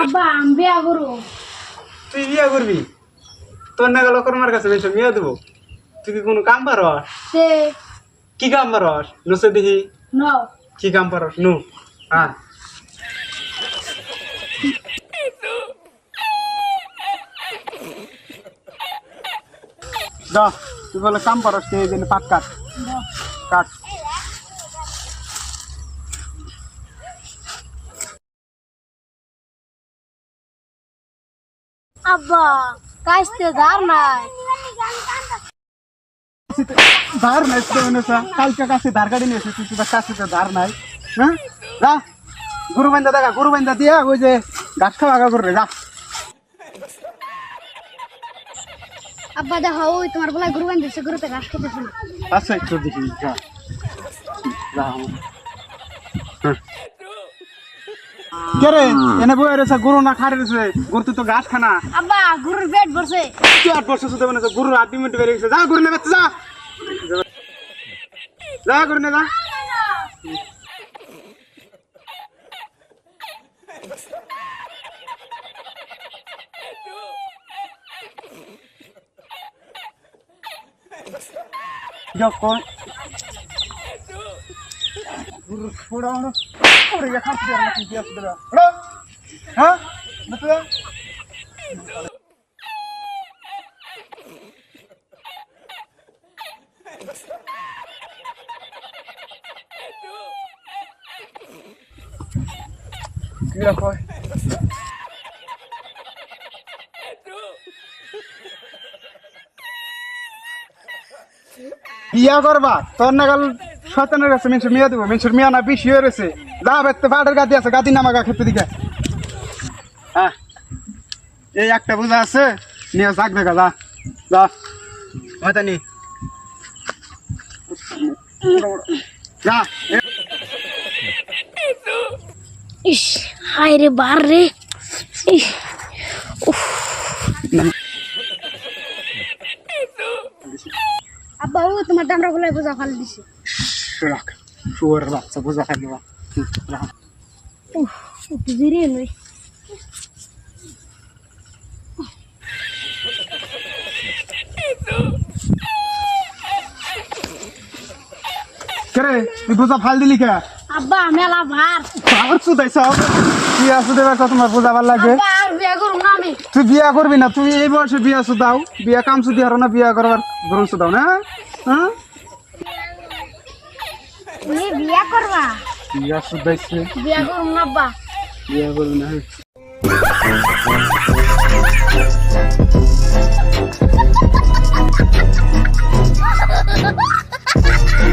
আব্বা আমি বিয়া করব। তুই বিয়া করবি? তোর নাগাল লোকের কাছে বেশি বিয়া দেবো? তুই কি কোনো কাম পারস? সে কি কাম পারস? নুসে দেখি নাও কি কাম পারস নু। হ্যাঁ যা, তুই বলে কাম পারস তুই এই জন্য পাট কাট কাট। আব্বা কাজতে দাও নাই। ধার নাই তো কালকে কাছে ধার গাড়ি নিয়েছে, তুই তোর কাছে তো ধার নাই। হ্যাঁ যা, গরু বান্ধা দেখা, গরু বান্ধা দিয়া ওই যে গাছ খাওয়া আগা করবে যা। আব্বা দেখো ওই তোমার বলা গরু বান্ধছে, গরুতে ঘাস খেতেছে না। আচ্ছা একটু দেখি যা যা। কে রে এনে বই রেছে গরু না খারে রেছে? গরু তো ঘাস খানা। আব্বা গরুর পেট ভরছে। তুই 8 বছর শুধু মানে গরুর 8 মিনিট বেরিয়ে গেছে। যা গরু নেবে যা, যা গরু নে যা। যখন গরু ছোড়ানো ওরে খাচ্ছি আর কি দিয়ে আসবে। হ্যাঁ বুঝতে বিয়া করবা? তোর নাগাল শয়তানের কাছে মানুষের মিয়া দেবো? মানুষের মিয়া না বেশি হয়ে রয়েছে। যা বেতে পাটের গাদি আছে, গাদি নামা গা খেতে দিকে। হ্যাঁ এই একটা বোঝা আছে, নিয়ে যাক দেখা যা যা হয়তো নি যা। ইস হায় রে বার রে। ইস আব্বা ও তোমার দামরা বলে বোঝা ফালি দিছে। রাখ শুয়ার বাচ্চা বোঝা খাইলি বা রাখ। একটু জিরিয়ে নই। কে তুই বোঝা ফাল দিলি কে? আব্বা মেলা ভার। আবার চুদাইছ বিয়া চুদাইবার কথা তোমার বোঝা ভাল লাগে? আব্বা আর বিয়া করব না আমি। তুই বিয়া করবি না? তুই এই বয়সে বিয়া চুদাও? বিয়া কাম চুদি হারো না, বিয়া করবার গ্রহণ চুদাও না? হ্যাঁ তুমি বিয়া করবা? বিয়া চুদাইছে বিয়া করব না আব্বা। বিয়া করবি না।